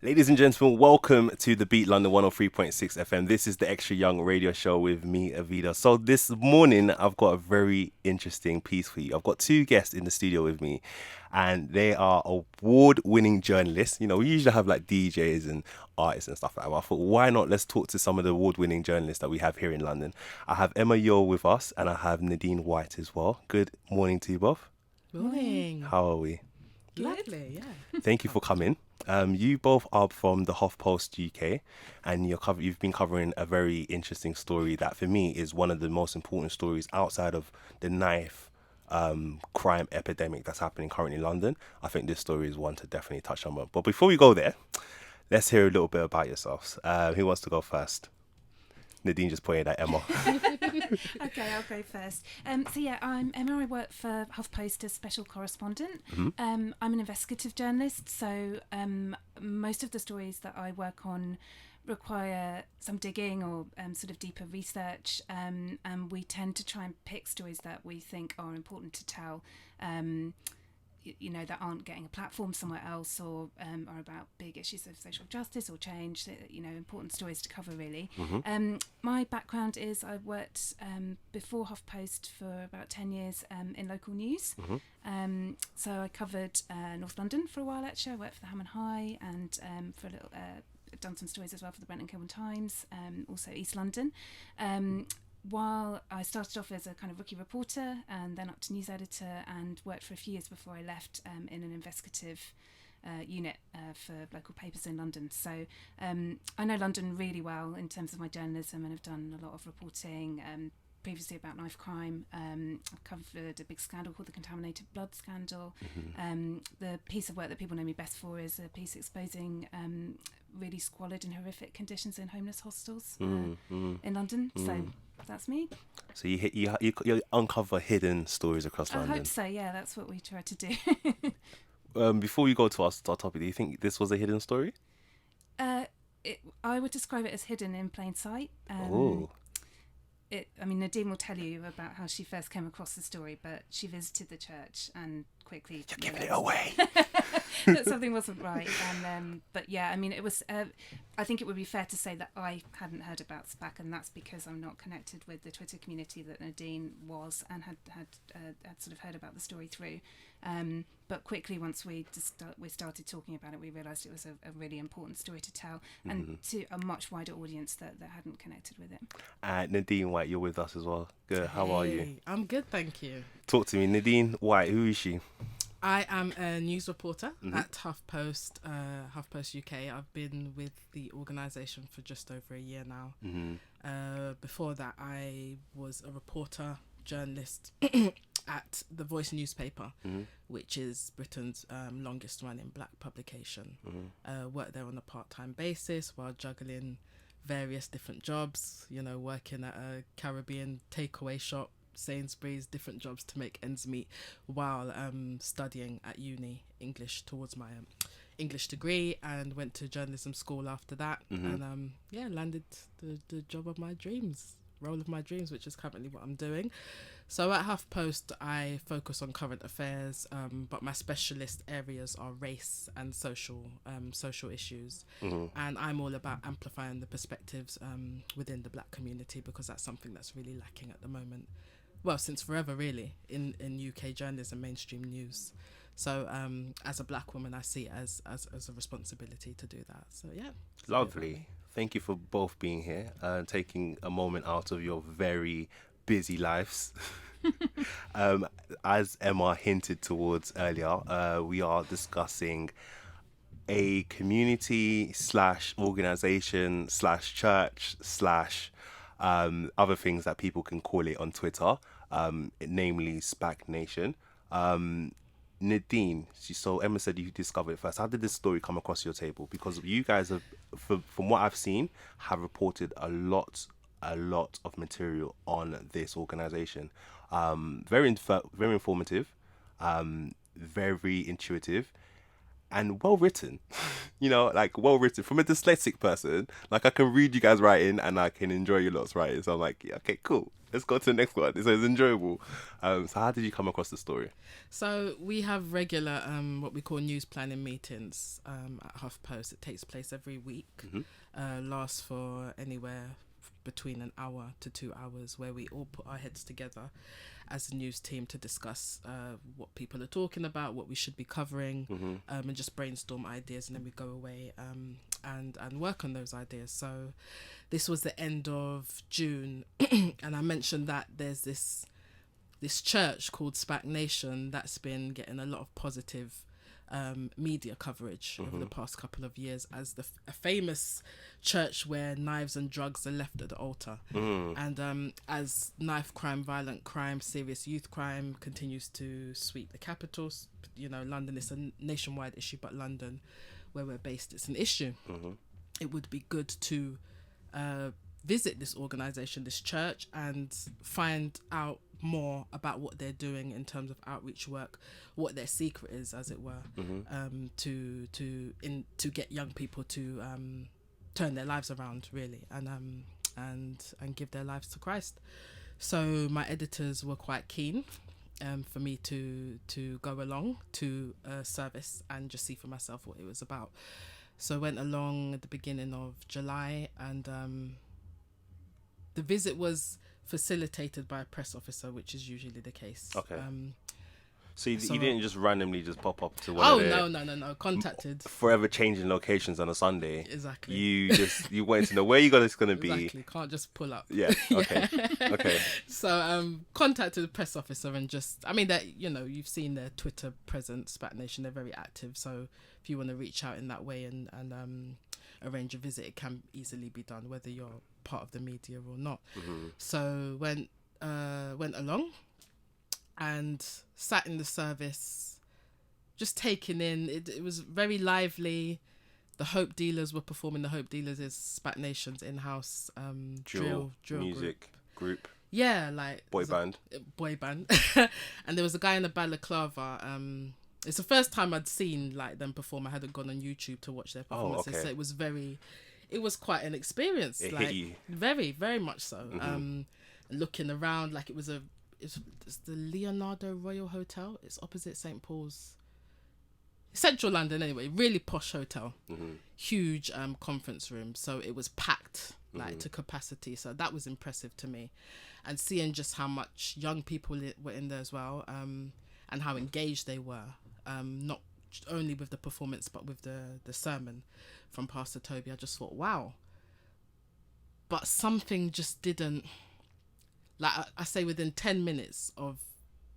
Ladies and gentlemen, welcome to the Beat London 103.6 FM. This is the Extra Young radio show with me, AhhVeeDaa. So this morning, I've got a very interesting piece for you. I've got two guests in the studio with me, and they are award-winning journalists. You know, we usually have like DJs and artists and stuff like that. But I thought, why not? Let's talk to some of the award-winning journalists that we have here in London. I have Emma Youle with us, and I have Nadine White as well. Good morning to you both. Morning. How are we? Lovely, yeah. Thank you for coming. You both are from the Hoffpost UK, and you've been covering a very interesting story that, for me, is one of the most important stories outside of the knife crime epidemic that's happening currently in London. I think this story is one to definitely touch on. But before we go there, let's hear a little bit about yourselves. Who wants to go first? Nadine just pointed at Emma. Okay, I'll go first. I'm Emma. I work for HuffPost as special correspondent. I'm an investigative journalist, so most of the stories that I work on require some digging or sort of deeper research, and we tend to try and pick stories that we think are important to tell. That aren't getting a platform somewhere else, or are about big issues of social justice or change, important stories to cover, really. My background is I worked before HuffPost for about 10 years in local news. So I covered North London for a while, actually. I worked for the Ham and High, and for a little done some stories as well for the Brent and Kilburn Times, also East London. While I started off as a kind of rookie reporter and then up to news editor, and worked for a few years before I left in an investigative unit for local papers in London. So I know London really well in terms of my journalism, and have done a lot of reporting previously about knife crime. I've covered a big scandal called the Contaminated Blood Scandal. The piece of work that people know me best for is a piece exposing really squalid and horrific conditions in homeless hostels in London. So that's me. So you uncover hidden stories across London. I hope so, yeah, that's what we try to do. Before we go to our topic, do you think this was a hidden story? I would describe it as hidden in plain sight. Nadine will tell you about how she first came across the story, but she visited the church and quickly... You're giving it away! that something wasn't right. It was... I think it would be fair to say that I hadn't heard about Spac, and that's because I'm not connected with the Twitter community that Nadine was, and had sort of heard about the story through. But quickly, once we started talking about it, we realised it was a really important story to tell, and to a much wider audience that hadn't connected with it. Nadine White, you're with us as well. Good. How are you? I'm good, thank you. Talk to me. Nadine White, who is she? I am a news reporter at HuffPost UK. I've been with the organisation for just over a year now. Before that, I was a reporter, journalist at The Voice newspaper, which is Britain's longest running black publication. Worked there on a part-time basis while juggling various different jobs, working at a Caribbean takeaway shop, Sainsbury's, different jobs to make ends meet, while studying at uni English towards my English degree, and went to journalism school after that, and landed the job of my dreams, role of my dreams, which is currently what I'm doing. So at HuffPost, I focus on current affairs, but my specialist areas are race and social issues, and I'm all about amplifying the perspectives within the black community, because that's something that's really lacking at the moment. Well, since forever, really, in UK journalism, mainstream news. So as a black woman, I see it as a responsibility to do that. So, yeah. Lovely. Thank you for both being here and taking a moment out of your very busy lives. As Emma hinted towards earlier, we are discussing a community / organisation / church / other things that people can call it on Twitter, namely Spac Nation. Nadine, so Emma said you discovered it first. How did this story come across your table? Because you guys have, from what I've seen, have reported a lot of material on this organisation. Very informative, very intuitive, and well written. You know, like well written. From a dyslexic person, like I can read you guys writing and I can enjoy your lot's writing. So I'm like, yeah, okay, cool. Let's go to the next one. So it's enjoyable. So how did you come across the story? So we have regular what we call news planning meetings at HuffPost. It takes place every week. Lasts for anywhere between an hour to 2 hours, where we all put our heads together as a news team to discuss what people are talking about, what we should be covering, and just brainstorm ideas, and then we go away and work on those ideas. So this was the end of June, and I mentioned that there's this church called Spac Nation that's been getting a lot of positive media coverage over the past couple of years as a famous church where knives and drugs are left at the altar. And as knife crime, violent crime, serious youth crime continues to sweep the capitals, you know, London is a nationwide issue, but London, where we're based, it's an issue. It would be good to visit this organisation, this church, and find out more about what they're doing in terms of outreach work, what their secret is, as it were, to get young people to turn their lives around, really, and give their lives to Christ. So my editors were quite keen for me to go along to a service and just see for myself what it was about. So I went along at the beginning of July, and the visit was facilitated by a press officer, which is usually the case. Okay. So you didn't just randomly just pop up to one of the no. Contacted. Forever changing locations on a Sunday. Exactly. You wanted to know where you got it's going to be. Exactly. Can't just pull up. Yeah. Okay. Okay. So contacted the press officer and just, I mean, that, you know, you've seen their Twitter presence, Spac Nation, they're very active. So if you want to reach out in that way and arrange a visit, it can easily be done, whether you're part of the media or not. So went along and sat in the service, just taking in it was very lively. The Hope Dealers were performing. The Hope Dealers is Spac Nation's in-house drill music group. Yeah, like boy band. And there was a guy in a balaclava. It's the first time I'd seen like them perform. I hadn't gone on YouTube to watch their performances. Okay. So it was quite an experience. It like, hit you. Very, very much so. Looking around, like it's the Leonardo Royal Hotel. It's opposite St. Paul's. Central London anyway, really posh hotel. Huge conference room. So it was packed like to capacity. So that was impressive to me. And seeing just how much young people were in there as well, and how engaged they were. Not only with the performance but with the sermon from Pastor Toby. I just thought, wow. But something just didn't, like I say, within 10 minutes of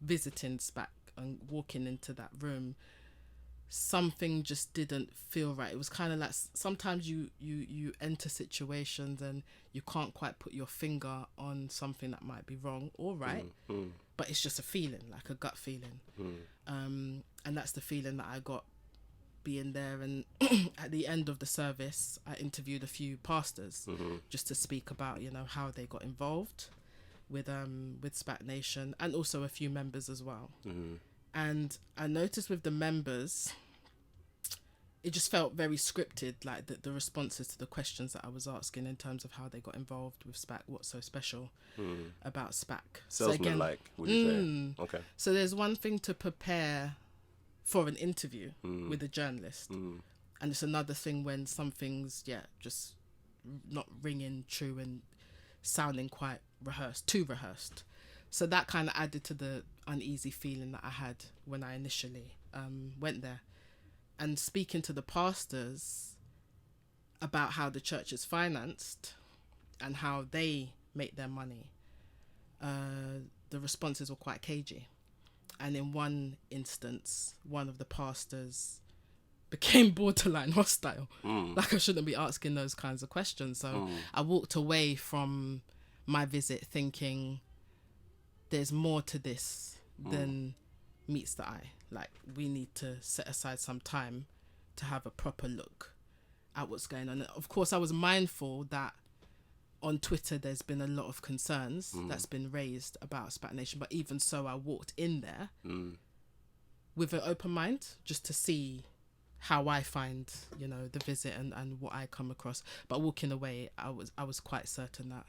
visiting Spac and walking into that room, something just didn't feel right. It was kind of like sometimes you enter situations and you can't quite put your finger on something that might be wrong or right, but it's just a feeling, like a gut feeling. And that's the feeling that I got being there. And at the end of the service, I interviewed a few pastors just to speak about, you know, how they got involved with Spac Nation, and also a few members as well. And I noticed with the members, it just felt very scripted, like the responses to the questions that I was asking in terms of how they got involved with Spac, what's so special about Spac. Salesman-like, would you say? Okay. So there's one thing to prepare for an interview with a journalist, and it's another thing when something's just not ringing true and sounding quite too rehearsed. So that kind of added to the uneasy feeling that I had when I initially went there. And speaking to the pastors about how the church is financed and how they make their money, the responses were quite cagey. And in one instance, one of the pastors became borderline hostile. Like I shouldn't be asking those kinds of questions. So I walked away from my visit thinking there's more to this than meets the eye. Like, we need to set aside some time to have a proper look at what's going on. Of course, I was mindful that on Twitter there's been a lot of concerns that's been raised about Spac Nation, but even so, I walked in there with an open mind just to see how I find, the visit and what I come across. But walking away, I was quite certain that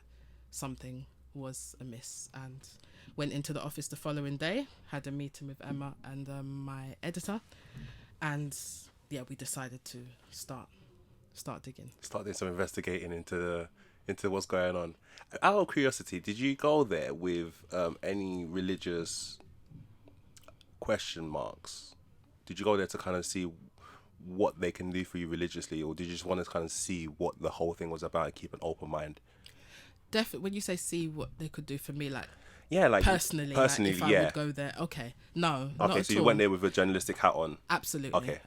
something was amiss, and went into the office the following day, had a meeting with Emma and my editor, and yeah, we decided to start digging. Start doing some investigating into what's going on. Out of curiosity, did you go there with any religious question marks? Did you go there to kind of see what they can do for you religiously, or did you just want to kind of see what the whole thing was about and keep an open mind? Definitely, when you say see what they could do for me, like personally, if I would go there, no, not at so you all. went there with a journalistic hat on. Absolutely.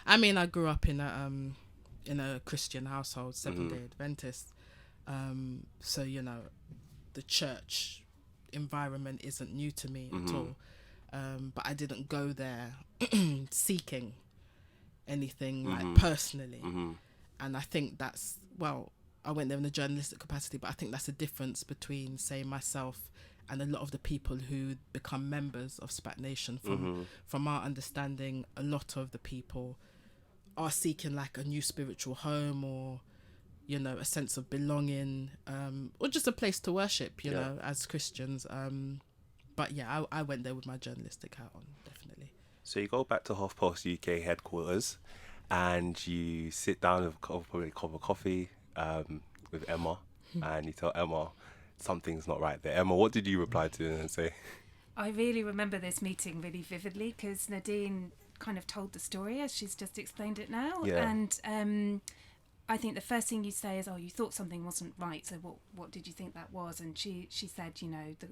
I mean, I grew up in a Christian household, Seventh-day Adventist, so the church environment isn't new to me at all, but I didn't go there seeking anything like personally, and I think that's, well, I went there in a journalistic capacity, but I think that's a difference between, say, myself and a lot of the people who become members of Spac Nation. From our understanding, a lot of the people are seeking like a new spiritual home, or a sense of belonging, or just a place to worship, as Christians. But yeah, I went there with my journalistic hat on, definitely. So you go back to Hoffpost UK headquarters, and you sit down with probably a cup of coffee with Emma, and you tell Emma something's not right there. Emma, what did you reply to and say? I really remember this meeting really vividly, because Nadine kind of told the story as she's just explained it now. Yeah. And I think the first thing you say is, you thought something wasn't right, so what did you think that was? And she said,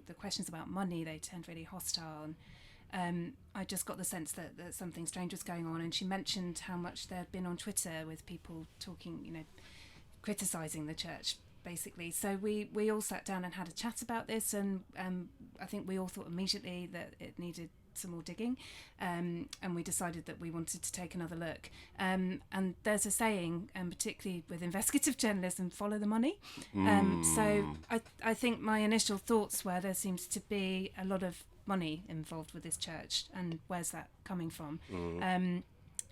the questions about money, they turned really hostile. And I just got the sense that something strange was going on. And she mentioned how much there'd been on Twitter with people talking, criticising the church, basically. So we all sat down and had a chat about this, and I think we all thought immediately that it needed some more digging, and we decided that we wanted to take another look. And there's a saying, particularly with investigative journalism, follow the money. So I think my initial thoughts were, there seems to be a lot of money involved with this church, and where's that coming from?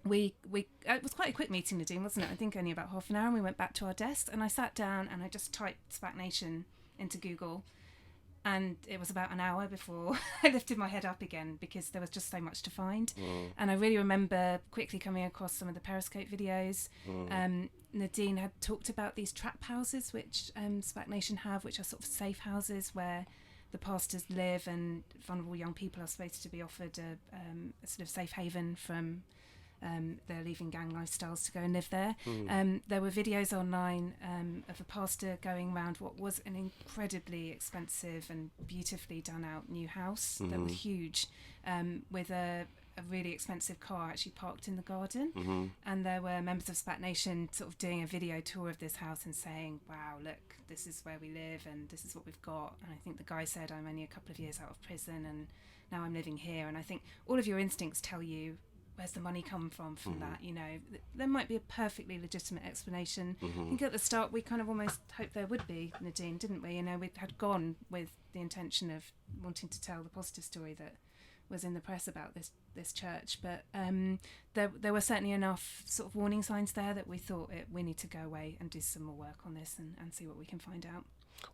We it was quite a quick meeting, Nadine, wasn't it? I think only about half an hour, and we went back to our desk, and I sat down and I just typed Spac Nation into Google, and it was about an hour before I lifted my head up again, because there was just so much to find. And I really remember quickly coming across some of the Periscope videos. Nadine had talked about these trap houses which Spac Nation have, which are sort of safe houses where the pastors live, and vulnerable young people are supposed to be offered a sort of safe haven from their leaving gang lifestyles to go and live there. There were videos online of a pastor going around what was an incredibly expensive and beautifully done out new house that was huge, with a really expensive car actually parked in the garden. And there were members of Spac Nation sort of doing a video tour of this house and saying, wow, look, this is where we live and this is what we've got. And I think the guy said, I'm only a couple of years out of prison and now I'm living here. And I think all of your instincts tell you, where's the money come from that? There might be a perfectly legitimate explanation. I think at the start we kind of almost hoped there would be, Nadine, didn't we? We had gone with the intention of wanting to tell the positive story that was in the press about this church, but there were certainly enough sort of warning signs there that we thought we need to go away and do some more work on this and see what we can find out.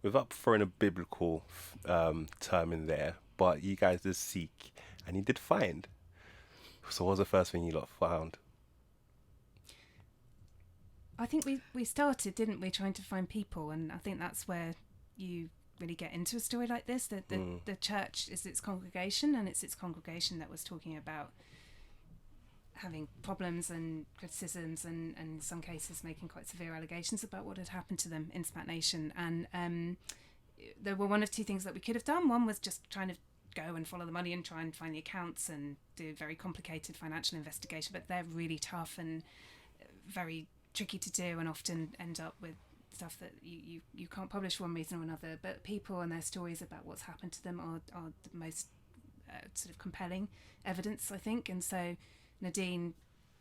Without throwing a biblical term in there, but you guys did seek and you did find. So what was the first thing you lot found? I think we started, didn't we, trying to find people, and I think that's where you really get into a story like this. The church is its congregation, and it's its congregation that was talking about having problems and criticisms and in some cases making quite severe allegations about what had happened to them in Spac Nation. And there were one of two things that we could have done. One was just trying to go and follow the money and try and find the accounts and do a very complicated financial investigation, but they're really tough and very tricky to do and often end up with stuff that you can't publish for one reason or another. But people and their stories about what's happened to them are the most sort of compelling evidence, I think. And so Nadine,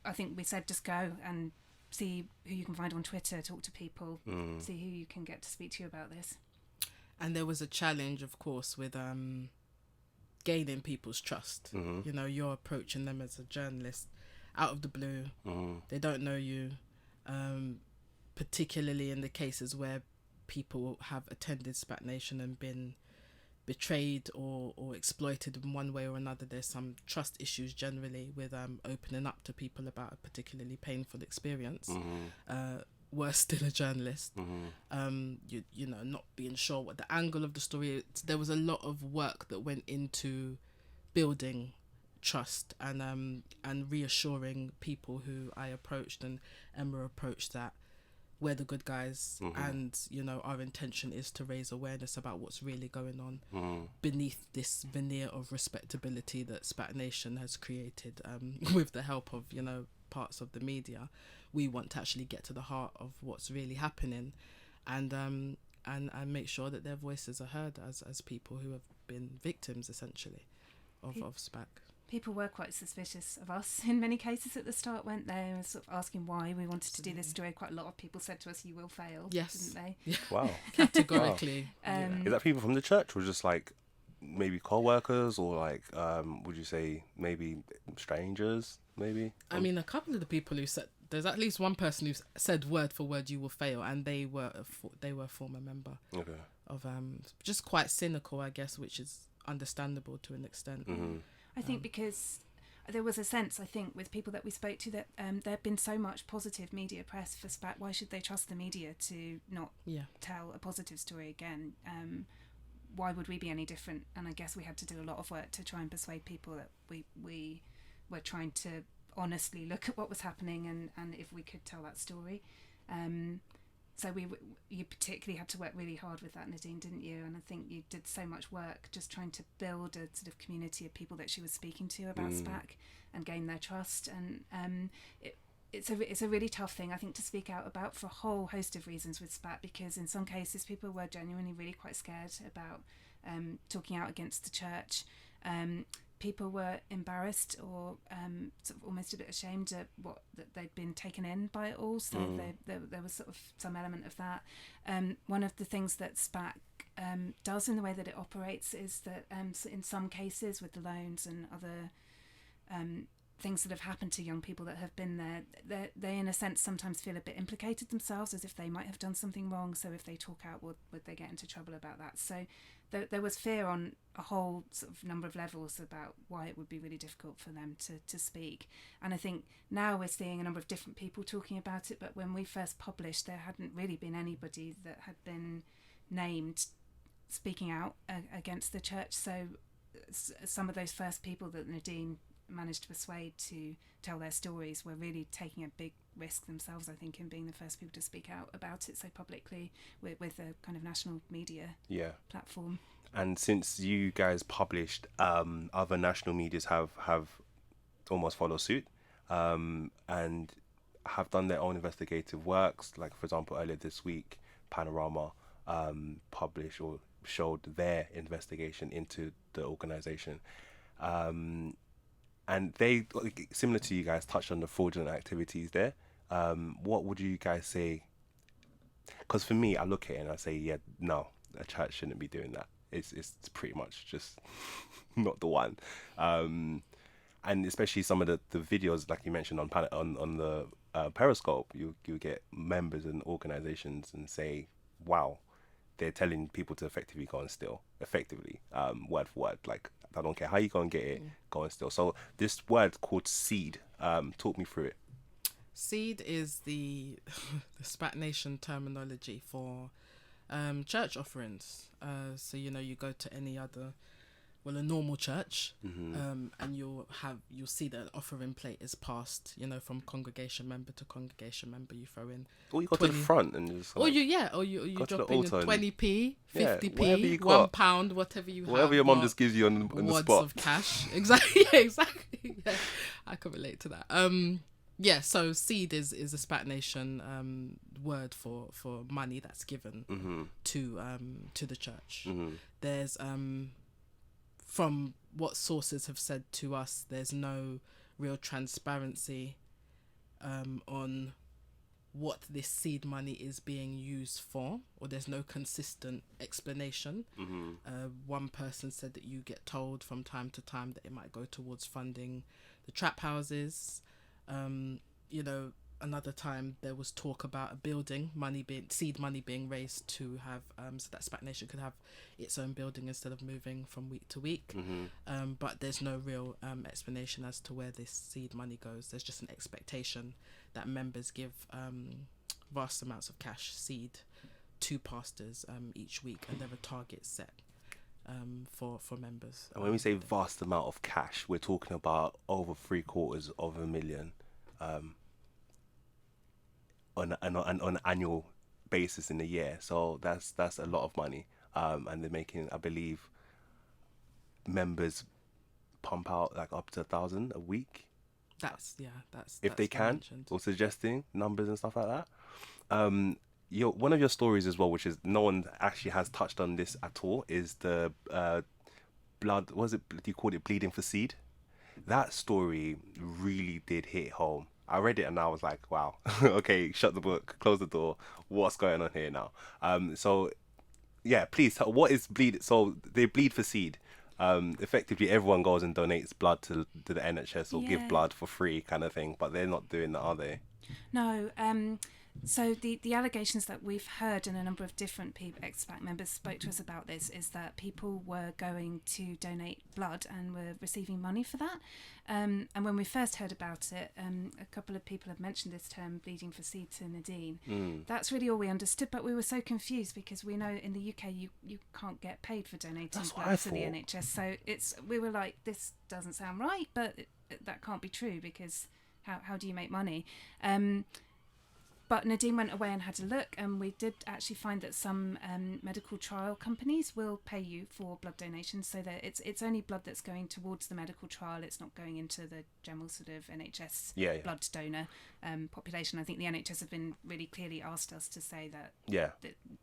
I think we said just go and see who you can find on Twitter, talk to people, see who you can get to speak to you about this. And there was a challenge, of course, with gaining people's trust. You're approaching them as a journalist, out of the blue. They don't know you, particularly in the cases where people have attended Spac Nation and been betrayed or exploited in one way or another. There's some trust issues generally with opening up to people about a particularly painful experience. Worse still, a journalist. You know, not being sure what the angle of the story is. There was a lot of work that went into building trust and reassuring people who I approached and Emma approached that we're the good guys, and you know our intention is to raise awareness about what's really going on beneath this veneer of respectability that Spac Nation has created with the help of, you know, parts of the media. We want to actually get to the heart of what's really happening, and make sure that their voices are heard as people who have been victims essentially of Spac. People were quite suspicious of us in many cases at the start, weren't they? And sort of asking why we wanted to do this story. Quite a lot of people said to us, "You will fail," Yes, didn't they? Yeah. Wow. Categorically. Is that people from the church or just like maybe co-workers or like would you say maybe strangers maybe? I mean, a couple of the people who said, there's at least one person who said word for word "you will fail," and they were a former member of just quite cynical, I guess, which is understandable to an extent. I think because there was a sense, I think, with people that we spoke to that there had been so much positive media press for Spac. Why should they trust the media to not tell a positive story again? Why would we be any different? And I guess we had to do a lot of work to try and persuade people that we were trying to honestly look at what was happening and if we could tell that story. So you particularly had to work really hard with that, Nadine, didn't you? And I think you did so much work just trying to build a sort of community of people that she was speaking to about Spac and gain their trust. And it's a really tough thing, I think, to speak out about for a whole host of reasons with Spac, because in some cases people were genuinely really quite scared about talking out against the church. People were embarrassed or sort of almost a bit ashamed at that they'd been taken in by it all. So there was sort of some element of that. One of the things that Spac does in the way that it operates is that in some cases with the loans and other things that have happened to young people that have been there, they in a sense sometimes feel a bit implicated themselves, as if they might have done something wrong. So if they talk out, would they get into trouble about that? So there was fear on a whole sort of number of levels about why it would be really difficult for them to speak. And I think now we're seeing a number of different people talking about it, but when we first published, there hadn't really been anybody that had been named speaking out against the church. So some of those first people that Nadine managed to persuade to tell their stories were really taking a big risk themselves, I think, in being the first people to speak out about it so publicly with a kind of national media platform. And since you guys published, other national medias have almost followed suit and have done their own investigative works. Like, for example, earlier this week, Panorama published or showed their investigation into the organisation. And they, similar to you guys, touched on the fraudulent activities there. What would you guys say? Because for me, I look at it and I say, no, a church shouldn't be doing that. It's pretty much just not the one. And especially some of the videos, like you mentioned on the Periscope, you get members and organisations and say, wow, they're telling people to effectively go and steal, word for word, like, I don't care how you go and get it, go and steal. So this word called seed, talk me through it. Seed is the Spac Nation terminology for church offerings. So, you know, you go to any other, a normal church, and you'll see that offering plate is passed, you know, from congregation member to congregation member. You throw in, or you go to the front and just like, you drop in 20p, 50p, £1, whatever you have. Whatever your mum just gives you on the spot. Wads of cash, exactly. Yeah, I can relate to that. So seed is a Spac Nation word for money that's given to the church. There's from what sources have said to us, there's no real transparency on what this seed money is being used for, or there's no consistent explanation. One person said that you get told from time to time that it might go towards funding the trap houses. You know, another time there was talk about seed money being raised to have so that Spac Nation could have its own building instead of moving from week to week. But there's no real explanation as to where this seed money goes. There's just an expectation that members give vast amounts of cash seed to pastors each week, and there are targets set for members. And when we say vast amount of cash, we're talking about over $750,000 on an annual basis in a year. So that's a lot of money. And they're making, I believe, members pump out like up to 1,000 a week. That's if they can, mentioned. or suggesting numbers and stuff like that. One of your stories as well, which is no one actually has touched on this at all, is the blood. Was it? You called it bleeding for seed? That story really did hit home. I read it and I was like, wow, okay, shut the book, close the door. What's going on here now? So yeah, please tell, what is bleed? So they bleed for seed. Effectively, everyone goes and donates blood to the NHS or give blood for free kind of thing, but they're not doing that, are they? No. So the allegations that we've heard, and a number of different people, ex-Spac members spoke to us about this, is that people were going to donate blood and were receiving money for that. And when we first heard about it, a couple of people have mentioned this term, bleeding for seed, to Nadine. That's really all we understood, but we were so confused because we know in the UK you can't get paid for donating blood to the NHS. So we were like, this doesn't sound right, but that can't be true, because how do you make money? But Nadine went away and had a look, and we did actually find that some medical trial companies will pay you for blood donations, so that it's only blood that's going towards the medical trial. It's not going into the general sort of NHS blood donor population. I think the NHS have been really clearly asked us to say that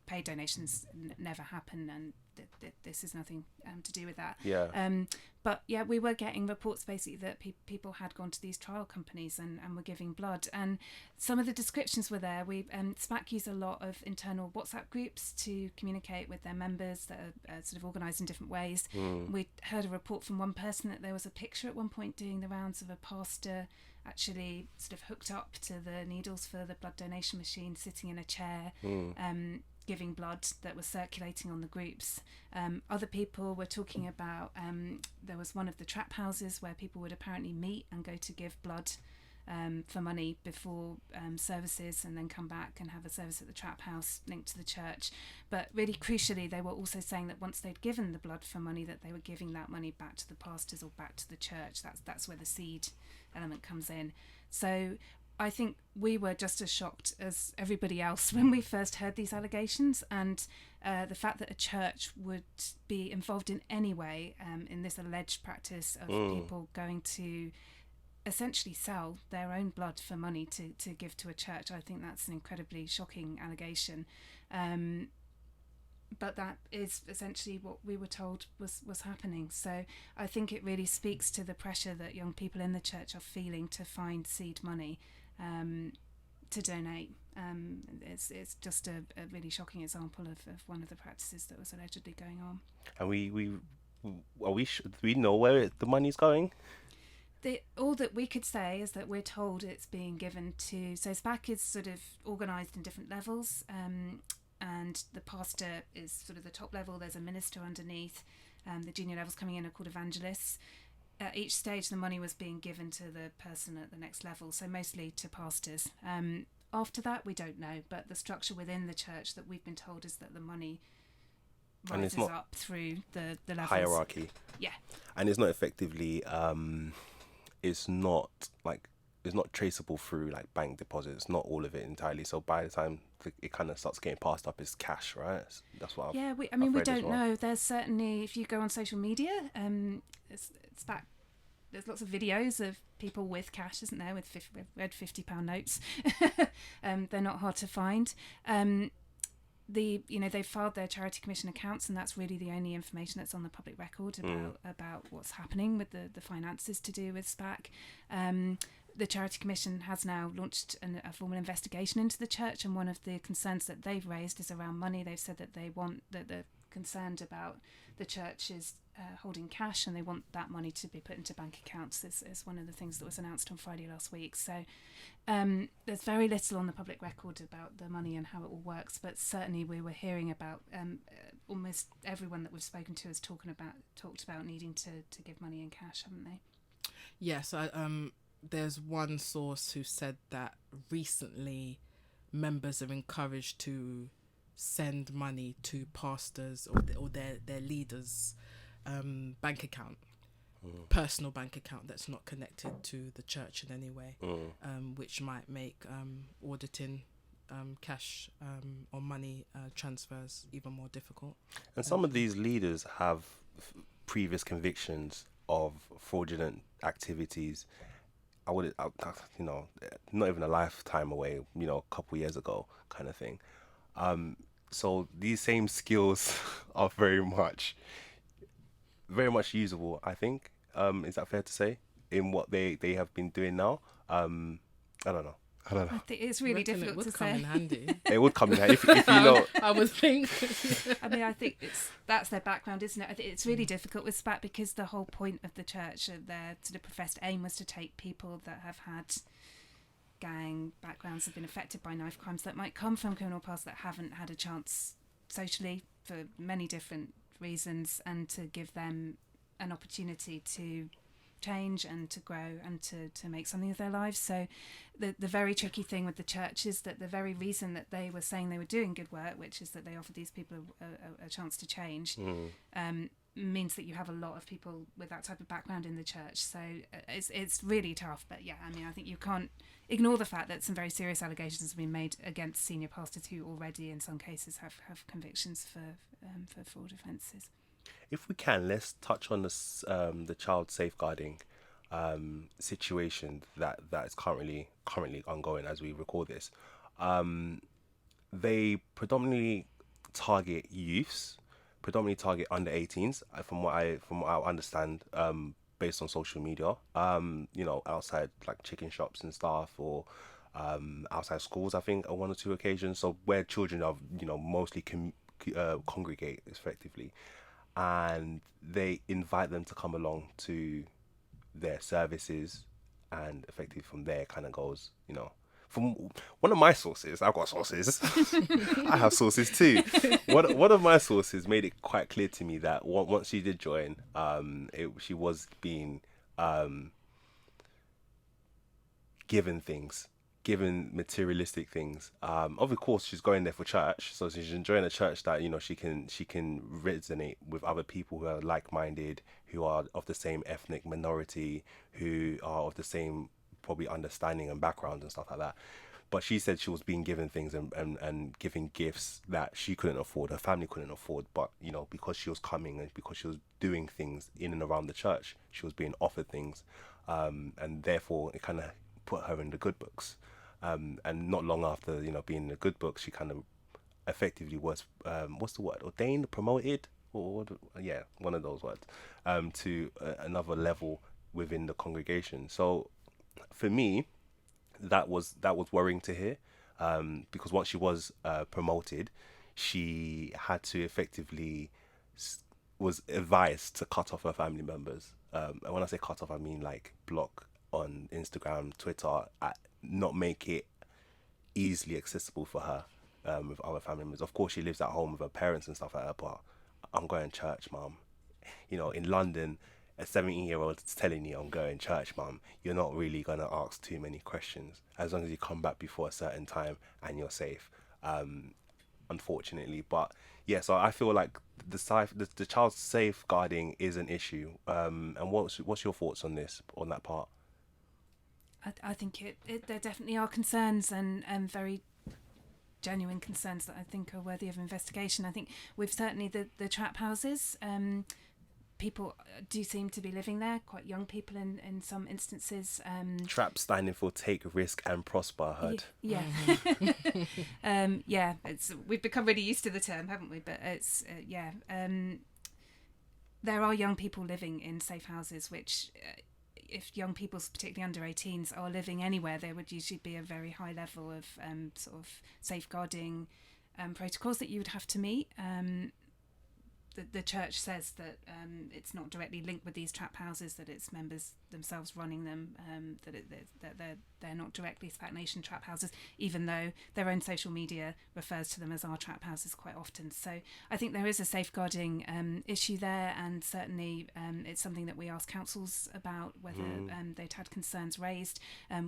paid donations never happen, and this is nothing to do with that. But yeah, we were getting reports basically that people had gone to these trial companies and were giving blood, and some of the descriptions were there. We Spac use a lot of internal WhatsApp groups to communicate with their members that are sort of organised in different ways. We heard a report from one person that there was a picture at one point doing the rounds of a pastor actually sort of hooked up to the needles for the blood donation machine, sitting in a chair, giving blood, that was circulating on the groups. Other people were talking about, there was one of the trap houses where people would apparently meet and go to give blood for money before services, and then come back and have a service at the trap house linked to the church. But really crucially, they were also saying that once they'd given the blood for money, that they were giving that money back to the pastors or back to the church. That's where the seed element comes in. So I think we were just as shocked as everybody else when we first heard these allegations, and the fact that a church would be involved in any way in this alleged practice of people going to essentially sell their own blood for money to give to a church. I think that's an incredibly shocking allegation. But that is essentially what we were told was happening. So I think it really speaks to the pressure that young people in the church are feeling to find seed money to donate. It's just a really shocking example of one of the practices that was allegedly going on. And do we know where the money's going? All that we could say is that we're told it's being given to... So Spac is sort of organised in different levels, and the pastor is sort of the top level. There's a minister underneath. The junior levels coming in are called evangelists. At each stage, the money was being given to the person at the next level, so mostly to pastors. After that, we don't know, but the structure within the church that we've been told is that the money rises up through the levels. Hierarchy. Yeah. And it's not effectively... it's not traceable through like bank deposits, not all of it entirely. So by the time it kind of starts getting passed up, it's cash, right? That's what we don't know. There's certainly, if you go on social media, it's back. There's lots of videos of people with cash, isn't there, with red £50 notes. They're not hard to find. They've filed their charity commission accounts, and that's really the only information that's on the public record about what's happening with the finances to do with Spac. The charity commission has now launched a formal investigation into the church, and one of the concerns that they've raised is around money. They've said that they want that the concerned about the churches holding cash, and they want that money to be put into bank accounts, is one of the things that was announced on Friday last week. So there's very little on the public record about the money and how it all works, but certainly we were hearing about almost everyone that we've spoken to has talked about needing to give money in cash, haven't they? Yes, there's one source who said that recently members are encouraged to send money to pastors or their leaders' bank account, personal bank account that's not connected to the church in any way, which might make auditing cash or money transfers even more difficult. And some of these leaders have previous convictions of fraudulent activities. Not even a lifetime away, a couple years ago kind of thing. So these same skills are very much usable, I think. Is that fair to say, in what they have been doing now? I don't know. I think it's really difficult to say. It would come in handy. It would come in handy if you know. I would think. I mean, I think that's their background, isn't it? I think it's really difficult with Spac because the whole point of the church, their sort of professed aim, was to take people that have had gang backgrounds, have been affected by knife crimes, that might come from criminal past, that haven't had a chance socially for many different reasons, and to give them an opportunity to change and to grow and to make something of their lives. So the very tricky thing with the church is that the very reason that they were saying they were doing good work, which is that they offered these people a chance to change, means that you have a lot of people with that type of background in the church. So it's really tough. But yeah, I mean, I think you can't ignore the fact that some very serious allegations have been made against senior pastors who already in some cases have convictions for fraud offences. If we can, let's touch on the child safeguarding situation that is currently ongoing as we record this. They predominantly target youths, predominantly target under 18s, from what I understand, based on social media. Outside like chicken shops and stuff, or outside schools, I think, on one or two occasions. So where children are, mostly congregate effectively. And they invite them to come along to their services, and effectively from there kind of goes, from one of my sources, I've got sources, I have sources too. One of my sources made it quite clear to me that once she did join, she was being given materialistic things. Of course, she's going there for church, so she's enjoying a church that she can resonate with other people who are like-minded, who are of the same ethnic minority, who are of the same probably understanding and background and stuff like that. But she said she was being given things and given gifts that she couldn't afford, her family couldn't afford, but because she was coming and because she was doing things in and around the church, she was being offered things, and therefore it kind of put her in the good books. And not long after, being in the good books, she kind of effectively was, what's the word, ordained, promoted, or one of those words, to another level within the congregation. So for me, that was worrying to hear, because once she was promoted, she had to effectively was advised to cut off her family members. And when I say cut off, I mean like block on Instagram, Twitter, not make it easily accessible for her with other family members. Of course, she lives at home with her parents and stuff like that, but I'm going to church, mum. In London, a 17-year-old is telling you, I'm going to church, mum. You're not really going to ask too many questions, as long as you come back before a certain time and you're safe, unfortunately. But yeah, so I feel like the child safeguarding is an issue. And what's your thoughts on that part? I think there definitely are concerns, and very genuine concerns that I think are worthy of investigation. I think with certainly the trap houses, people do seem to be living there, quite young people in some instances. Trap standing for take, risk and prosper, I heard. Yeah. We've become really used to the term, haven't we? But it's, there are young people living in safe houses, which... if young people, particularly under 18s, are living anywhere, there would usually be a very high level of sort of safeguarding protocols that you would have to meet. the church says that it's not directly linked with these trap houses, that it's members themselves running them, that they're not directly Spac Nation trap houses, even though their own social media refers to them as our trap houses quite often. So I think there is a safeguarding issue there, and certainly it's something that we ask councils about, whether they'd had concerns raised.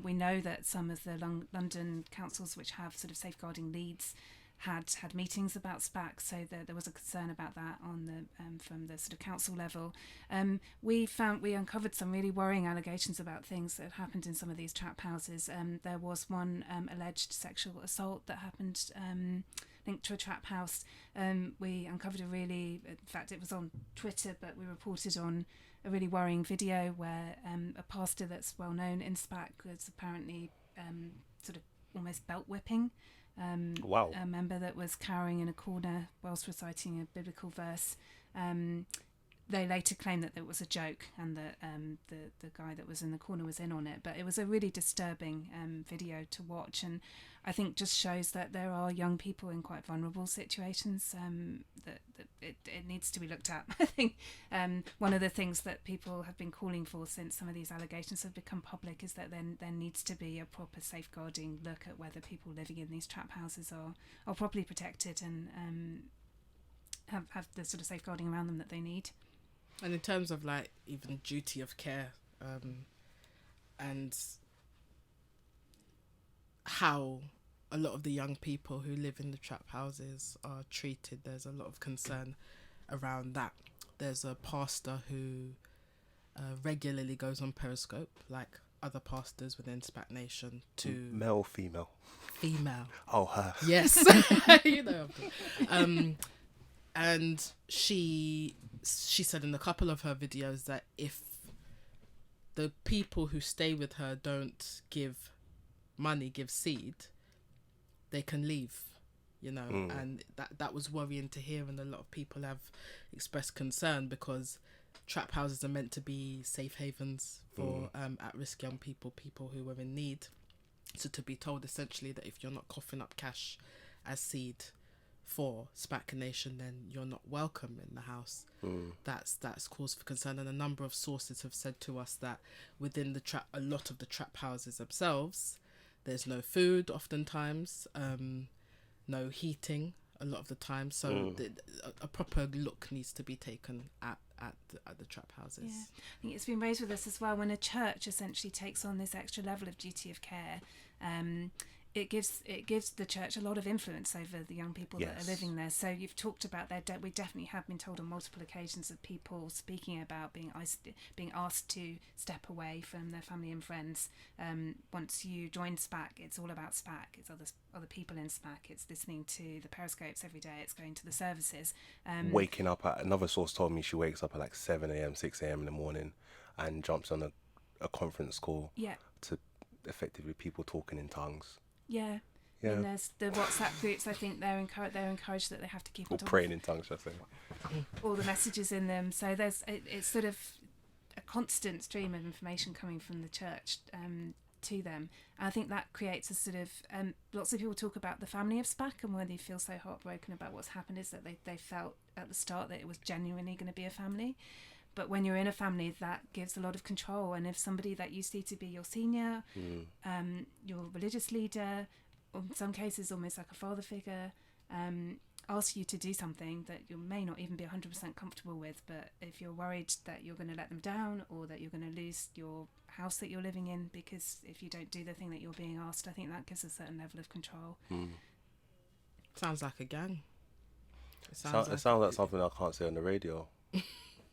We know that some of the London councils which have sort of safeguarding leads had meetings about Spac, so there was a concern about that on the from the sort of council level. We uncovered some really worrying allegations about things that had happened in some of these trap houses. There was one alleged sexual assault that happened linked to a trap house. We uncovered in fact it was on Twitter, but we reported on a really worrying video where a pastor that's well known in Spac was apparently sort of almost belt whipping a member that was cowering in a corner whilst reciting a biblical verse. They later claimed that it was a joke, and that the guy that was in the corner was in on it. But it was a really disturbing video to watch, and I think just shows that there are young people in quite vulnerable situations, that it needs to be looked at. I think one of the things that people have been calling for since some of these allegations have become public is that there needs to be a proper safeguarding look at whether people living in these trap houses are properly protected and have the sort of safeguarding around them that they need. And in terms of like even duty of care, and how a lot of the young people who live in the trap houses are treated, there's a lot of concern around that. There's a pastor who regularly goes on Periscope, like other pastors within Spac Nation, to male or female? Female. Oh, her. Yes. You know. And she said in a couple of her videos that if the people who stay with her don't give money, give seed, they can leave, you know. And that was worrying to hear, and a lot of people have expressed concern, because trap houses are meant to be safe havens for at-risk young people who are in need. So to be told essentially that if you're not coughing up cash as seed for Spac Nation, then you're not welcome in the house. That's cause for concern, and a number of sources have said to us that within a lot of the trap houses themselves, there's no food oftentimes, no heating a lot of the time, so a proper look needs to be taken at the trap houses. Yeah, I think it's been raised with us as well, when a church essentially takes on this extra level of duty of care. It gives the church a lot of influence over the young people that are living there. So you've talked about we definitely have been told on multiple occasions of people speaking about being asked to step away from their family and friends. Once you join Spac, it's all about Spac. It's other people in Spac. It's listening to the Periscopes every day. It's going to the services. Waking up at, another source told me she wakes up at like 7 a.m, 6 a.m in the morning, and jumps on a conference call. Yeah. To effectively people talking in tongues. Yeah. And there's the WhatsApp groups. I think they're encouraged that they have to keep on top praying in tongues, I think. All the messages in them. So it's sort of a constant stream of information coming from the church to them. And I think that creates a sort of lots of people talk about the family of Spac, and why they feel so heartbroken about what's happened is that they felt at the start that it was genuinely going to be a family. But when you're in a family, that gives a lot of control. And if somebody that you see to be your senior, your religious leader, or in some cases almost like a father figure, asks you to do something that you may not even be 100% comfortable with, but if you're worried that you're going to let them down, or that you're going to lose your house that you're living in because if you don't do the thing that you're being asked, I think that gives a certain level of control. Sounds like a gang. It sounds like something I can't say on the radio.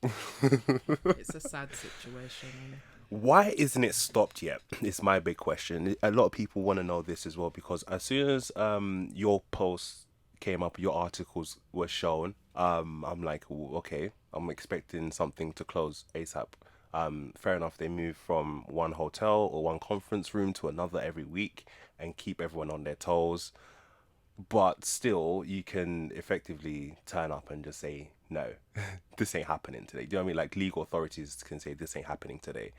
It's a sad situation, isn't it? Why isn't it stopped yet? It's my big question. A lot of people want to know this as well, because as soon as your posts came up, your articles were shown, I'm like, okay, I'm expecting something to close ASAP. Fair enough, they move from one hotel or one conference room to another every week and keep everyone on their toes. But still, you can effectively turn up and just say, no, this ain't happening today. Do you know what I mean? Like, legal authorities can say this ain't happening today.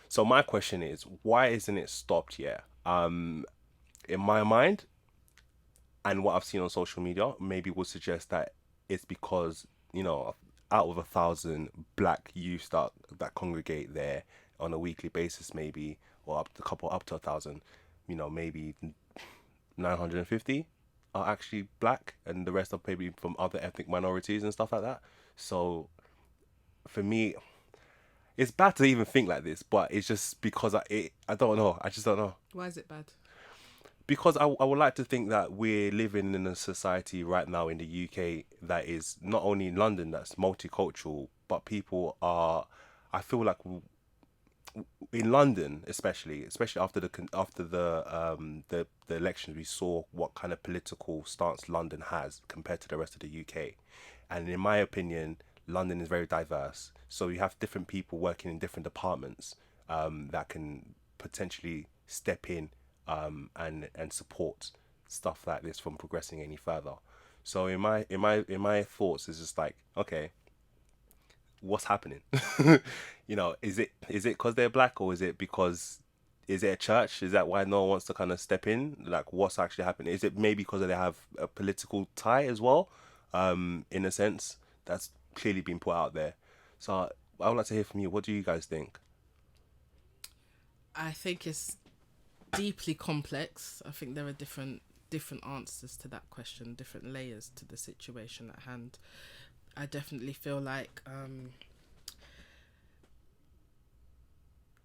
So my question is, why isn't it stopped yet? In my mind, and what I've seen on social media, maybe would suggest that it's because out of 1,000 black youth that congregate there on a weekly basis, maybe, or up to 1,000, maybe 950 are actually black, and the rest are maybe from other ethnic minorities and stuff like that. So for me, it's bad to even think like this, but it's just because I don't know. I just don't know. Why is it bad? Because I would like to think that we're living in a society right now in the UK that is not only in London, that's multicultural, but people are, I feel like in London, especially after the elections, we saw what kind of political stance London has compared to the rest of the UK, and in my opinion, London is very diverse. So you have different people working in different departments that can potentially step in and support stuff like this from progressing any further. So in my thoughts, it's just like, okay, what's happening? Is it because they're black, or is it a church? Is that why no one wants to kind of step in? Like, what's actually happening? Is it maybe because they have a political tie as well? In a sense, that's clearly been put out there. So I would like to hear from you. What do you guys think? I think it's deeply complex. I think there are different answers to that question, different layers to the situation at hand. I definitely feel like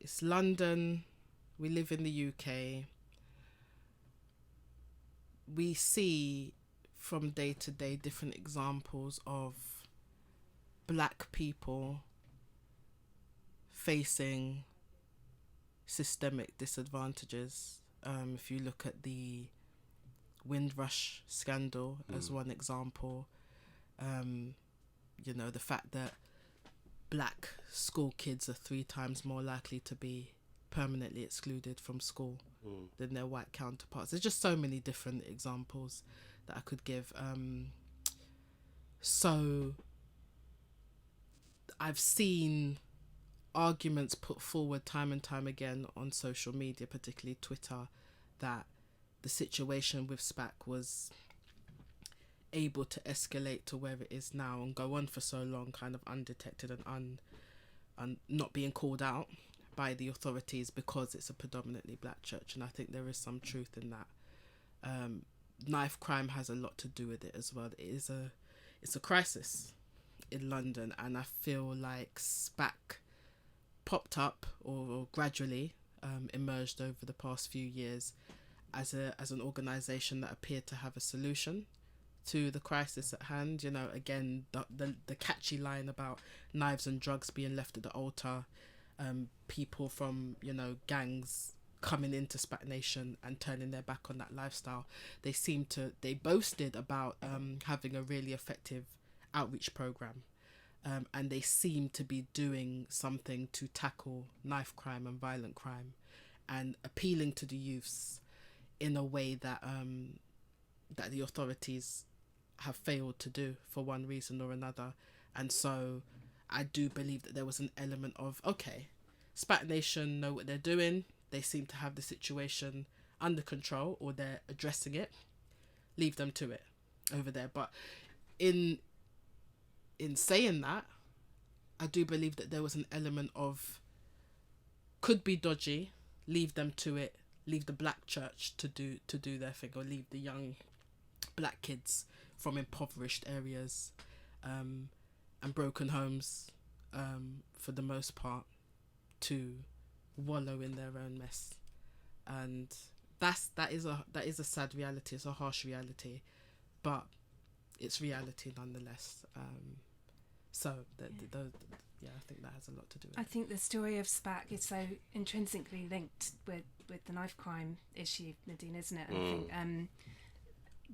it's London. We live in the UK. We see from day to day different examples of black people facing systemic disadvantages. If you look at the Windrush scandal as one example, the fact that black school kids are 3 times more likely to be permanently excluded from school than their white counterparts. There's just so many different examples that I could give. So I've seen arguments put forward time and time again on social media, particularly Twitter, that the situation with Spac was able to escalate to where it is now and go on for so long kind of undetected and not being called out by the authorities because it's a predominantly black church. And I think there is some truth in that. Knife crime has a lot to do with it as well. It's a crisis in London, and I feel like Spac popped up or gradually emerged over the past few years as an organisation that appeared to have a solution to the crisis at hand. Again, the catchy line about knives and drugs being left at the altar, people from gangs coming into Spac Nation and turning their back on that lifestyle. They boasted about having a really effective outreach program, and they seem to be doing something to tackle knife crime and violent crime and appealing to the youths in a way that that the authorities have failed to do for one reason or another. And so I do believe that there was an element of, okay, Spac Nation know what they're doing, they seem to have the situation under control, or they're addressing it, leave them to it over there. But in saying that, I do believe that there was an element of could be dodgy, leave them to it, leave the black church to do their thing, or leave the young black kids from impoverished areas and broken homes for the most part to wallow in their own mess. And that is a sad reality. It's a harsh reality, but it's reality nonetheless. I think that has a lot to do with it. I think the story of Spac is so intrinsically linked with the knife crime issue, Nadine, isn't it? And I think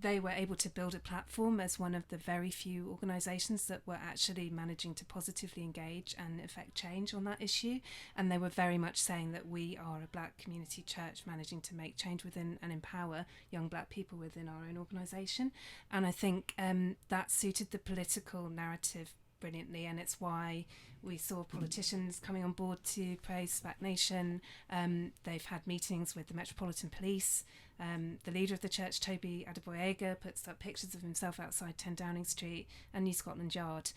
they were able to build a platform as one of the very few organisations that were actually managing to positively engage and effect change on that issue. And they were very much saying that we are a black community church managing to make change within and empower young black people within our own organisation. And I think that suited the political narrative brilliantly, and it's why we saw politicians coming on board to praise Spac Nation. They've had meetings with the Metropolitan Police The leader of the church, Toby Adeboyega, puts up pictures of himself outside 10 Downing Street and New Scotland Yard.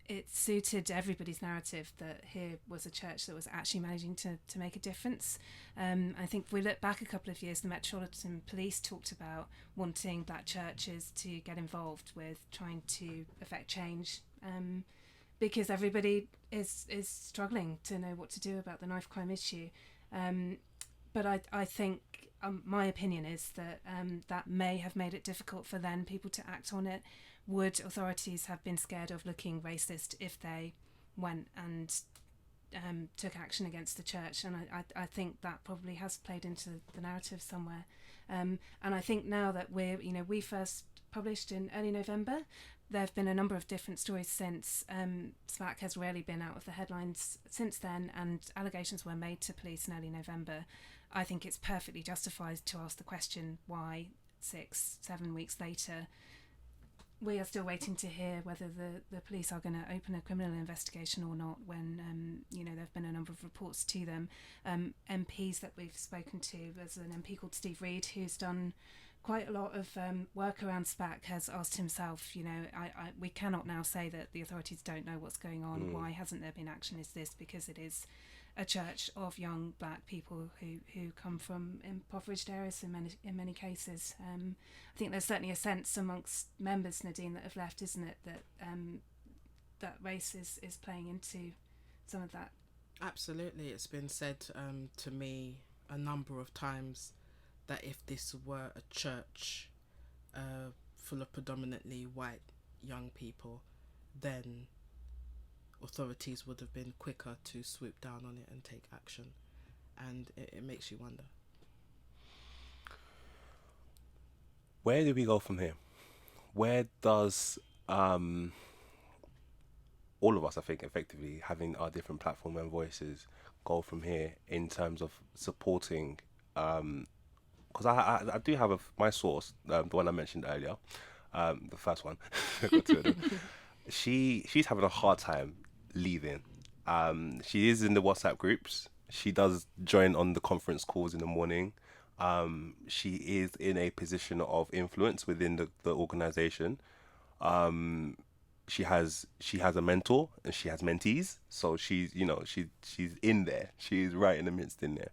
It suited everybody's narrative that here was a church that was actually managing to make a difference. I think if we look back a couple of years, the Metropolitan Police talked about wanting black churches to get involved with trying to affect change, because everybody is struggling to know what to do about the knife crime issue. But I think my opinion is that that may have made it difficult for then people to act on it. Would authorities have been scared of looking racist if they went and took action against the church? And I think that probably has played into the narrative somewhere. And I think now that we first published in early November, there have been a number of different stories since. Spac has rarely been out of the headlines since then, and allegations were made to police in early November. I think it's perfectly justified to ask the question why 6-7 weeks later we are still waiting to hear whether the police are going to open a criminal investigation or not, when there have been a number of reports to them. MPs that we've spoken to, there's an MP called Steve Reed who's done quite a lot of work around Spac, has asked himself, we cannot now say that the authorities don't know what's going on. Why hasn't there been action? Is this because it is a church of young black people who come from impoverished areas in many cases? I think there's certainly a sense amongst members, Nadine, that have left, isn't it, that that race is playing into some of that. Absolutely. It's been said to me a number of times that if this were a church full of predominantly white young people, then authorities would have been quicker to swoop down on it and take action. And it makes you wonder. Where do we go from here? Where does all of us, I think, effectively having our different platform and voices, go from here in terms of supporting? Because I do have my source, the one I mentioned earlier, the first one. I got two of them. She's having a hard time leaving. She is in the WhatsApp groups. She does join on the conference calls in the morning. She is in a position of influence within the organization. She has a mentor and she has mentees. So she's in there. She's right in the midst in there.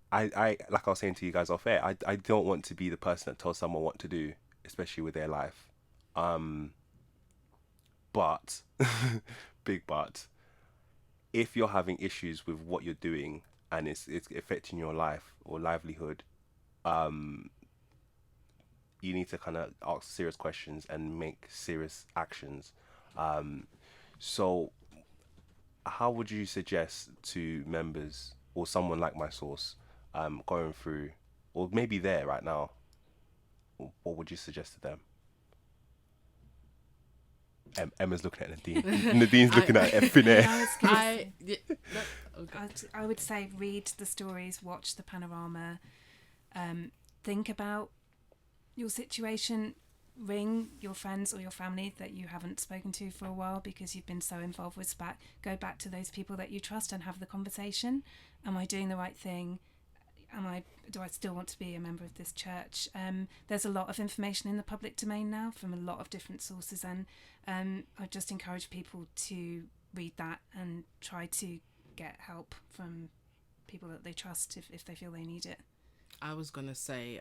I like I was saying to you guys off air, I don't want to be the person that tells someone what to do, especially with their life. But big but, if you're having issues with what you're doing and it's affecting your life or livelihood, you need to kind of ask serious questions and make serious actions. So how would you suggest to members or someone like my source going through, or maybe there right now, what would you suggest to them? Emma's looking at Nadine. Nadine's looking at effing air. I would say read the stories, watch the panorama, think about your situation, ring your friends or your family that you haven't spoken to for a while because you've been so involved with Spac. Go back to those people that you trust and have the conversation. Am I doing the right thing? Do I still want to be a member of this church? There's a lot of information in the public domain now from a lot of different sources, and I just encourage people to read that and try to get help from people that they trust if they feel they need it. I was going to say,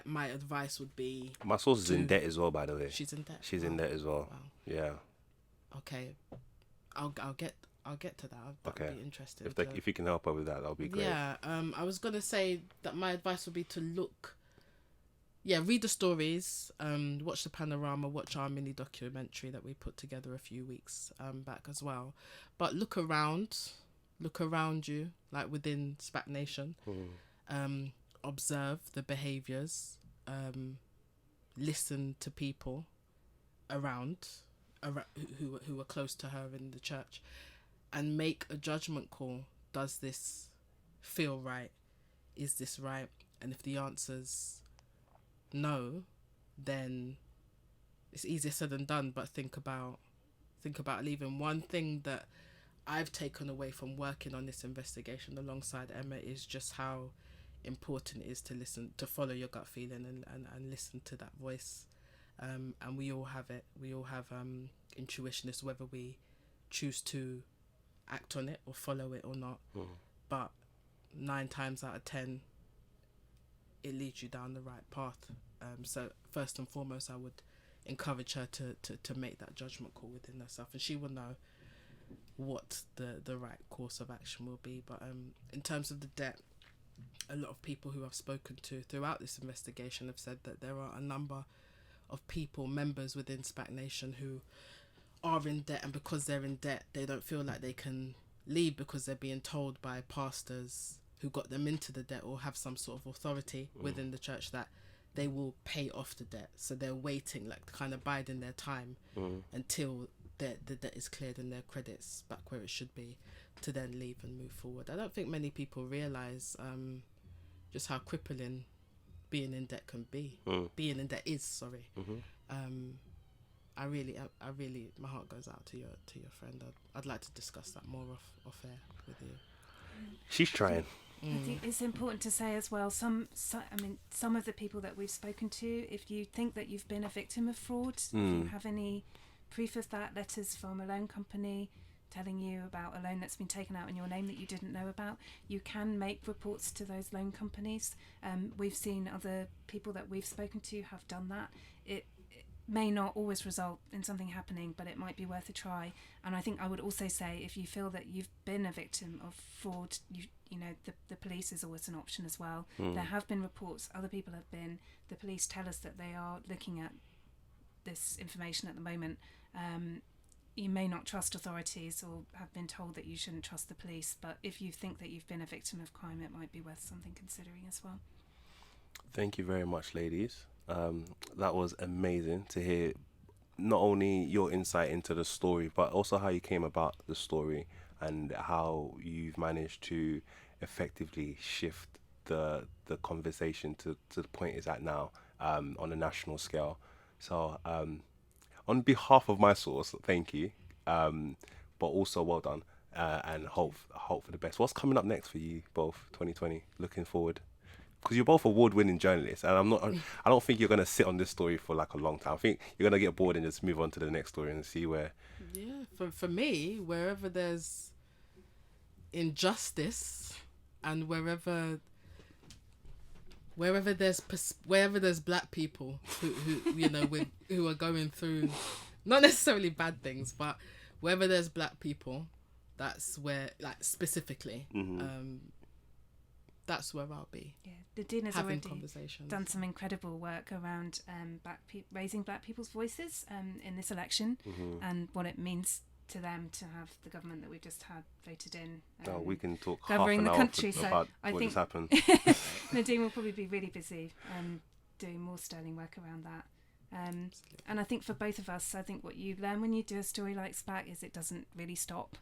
my advice would be... My source is in debt as well, by the way. She's in debt? She's in debt as well. Wow. Yeah. Okay. I'll get to that. That would be interesting. If you can help her with that, that'll be great. Yeah. I was gonna say that my advice would be to read the stories, watch the panorama, watch our mini documentary that we put together a few weeks back as well. But look around you, like within Spac Nation. Observe the behaviours. Listen to people around who are close to her in the church. And make a judgment call. Does this feel right? Is this right? And if the answer's no, then it's easier said than done. But think about leaving. One thing that I've taken away from working on this investigation alongside Emma is just how important it is to listen, to follow your gut feeling and listen to that voice. And we all have it. We all have intuition as to whether we choose to act on it or follow it or not. But 9 times out of 10, it leads you down the right path. So first and foremost, I would encourage her to make that judgment call within herself, and she will know what the right course of action will be. But in terms of the debt, a lot of people who I've spoken to throughout this investigation have said that there are a number of people, members within Spac Nation, who are in debt, and because they're in debt, they don't feel like they can leave because they're being told by pastors who got them into the debt or have some sort of authority within the church that they will pay off the debt. So they're waiting, like kind of biding their time until the debt is cleared and their credit's back where it should be, to then leave and move forward. I don't think many people realise just how crippling being in debt can be. Being in debt is, sorry. I really, my heart goes out to your friend. I'd like to discuss that more off air with you. She's trying. I think it's important to say as well, some of the people that we've spoken to, if you think that you've been a victim of fraud, if you have any proof of that, letters from a loan company telling you about a loan that's been taken out in your name that you didn't know about, you can make reports to those loan companies. We've seen other people that we've spoken to have done that. It may not always result in something happening, but it might be worth a try. And I think I would also say, if you feel that you've been a victim of fraud, you know, the police is always an option as well. There have been reports, other people have been, the police tell us that they are looking at this information at the moment. You may not trust authorities or have been told that you shouldn't trust the police, but if you think that you've been a victim of crime, it might be worth something considering as well. Thank you very much, ladies. That was amazing to hear, not only your insight into the story, but also how you came about the story and how you've managed to effectively shift the conversation to the point it's at now, on a national scale. So on behalf of my source, thank you, but also well done, and hope for the best. What's coming up next for you both, 2020? Looking forward, because you're both award-winning journalists, and I don't think you're going to sit on this story for like a long time. I think you're going to get bored and just move on to the next story and see where. Yeah, for me, wherever there's injustice and wherever there's black people who you know who are going through not necessarily bad things, but wherever there's black people, that's where, like, specifically, that's where I'll be. Yeah, Nadine has having already done some incredible work around raising black people's voices in this election, and what it means to them to have the government that we've just had voted in. We can talk governing half the an country. hour about I what think has happened. Nadine will probably be really busy doing more sterling work around that. And I think for both of us, I think what you learn when you do a story like Spac is it doesn't really stop.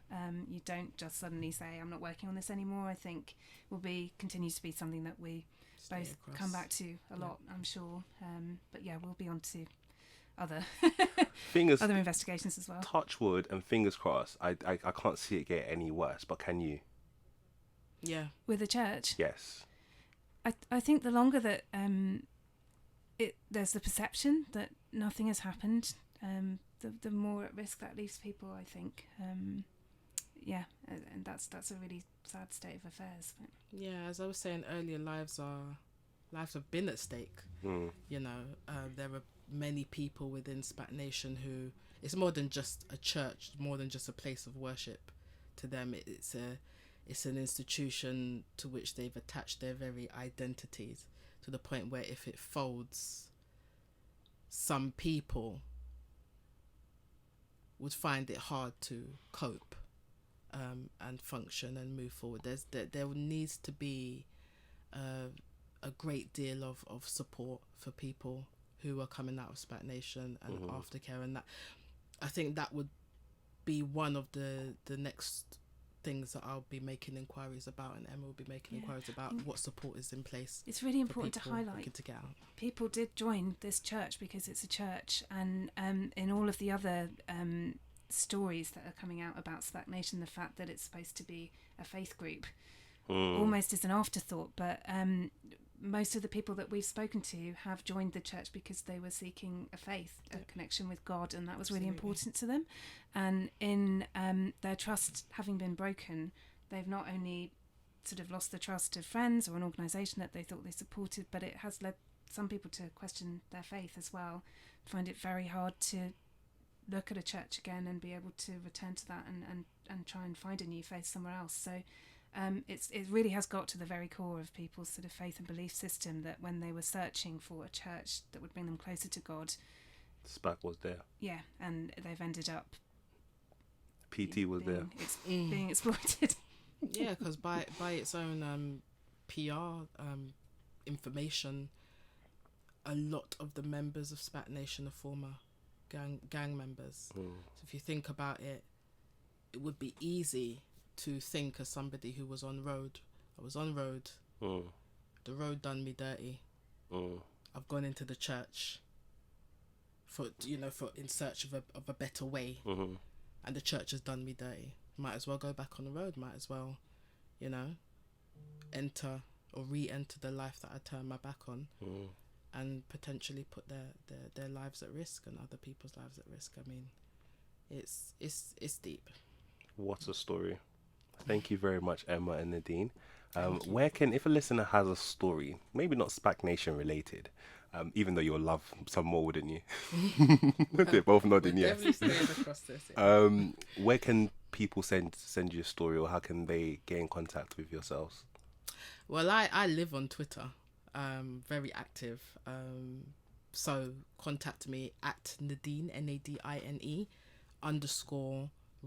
You don't just suddenly say, I'm not working on this anymore. I think will continue to be something that we both come back to a lot, I'm sure. But yeah, we'll be on to other other investigations as well. Touch wood and fingers crossed. I can't see it get any worse, but can you? Yeah. With the church? Yes. I think the longer that there's the perception that nothing has happened, the more at risk that leaves people, I think. Yeah, and that's a really sad state of affairs. But. Yeah, as I was saying earlier, lives have been at stake. You know, there are many people within Spac Nation who, it's more than just a church, more than just a place of worship. To them, it's an institution to which they've attached their very identities, to the point where if it folds, some people would find it hard to cope and function and move forward. There needs to be a great deal of support for people who are coming out of Spac Nation and aftercare, and that, I think that would be one of the next things that I'll be making inquiries about, and Emma will be making inquiries about what support is in place. It's really important to highlight to get out. People did join this church because it's a church, and in all of the other stories that are coming out about Spac Nation, the fact that it's supposed to be a faith group, almost as an afterthought. But most of the people that we've spoken to have joined the church because they were seeking a faith, a connection with God, and that was really important to them. And in their trust having been broken, they've not only sort of lost the trust of friends or an organisation that they thought they supported, but it has led some people to question their faith as well, find it very hard to look at a church again and be able to return to that and try and find a new faith somewhere else. So it really has got to the very core of people's sort of faith and belief system, that when they were searching for a church that would bring them closer to God, Spac was there. Yeah, and they've ended up PT was there. Being exploited. Yeah, because by its own PR information, a lot of the members of Spac Nation are former gang members. So if you think about it, it would be easy to think as somebody who was on road. I was on road. The road done me dirty. I've gone into the church for in search of a better way, and the church has done me dirty. Might as well go back on the road. Might as well, enter or re-enter the life that I turned my back on, and potentially put their lives at risk and other people's lives at risk. I mean, it's deep. What a story. Thank you very much, Emma and Nadine. If a listener has a story, maybe not Spac Nation related, even though you'll love some more, wouldn't you? They're both nodding yes. Definitely staying across this. Yeah. Where can people send you a story, or how can they get in contact with yourselves? Well, I live on Twitter, very active. So contact me at Nadine, Nadine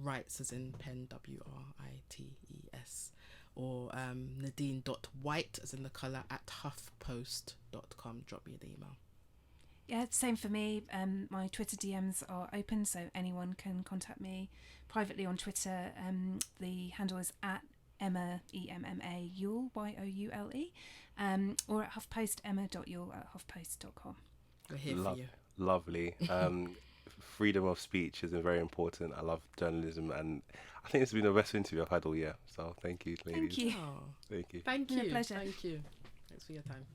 _rights, as in pen, WRITES, or Nadine.white, as in the colour, at HuffPost.com. Drop me an email. Yeah, same for me. My Twitter DMs are open, so anyone can contact me privately on Twitter. The handle is at Emma, EMMA, Youle, YOULE, or at HuffPost, emma.youle at HuffPost.com. We're here for you. Lovely. Freedom of speech is very important. I love journalism, and I think this has been the best interview I've had all year. So thank you, ladies. Thank you. Oh, Thank you. Thank you. It's been a pleasure. Thank you. Thanks for your time.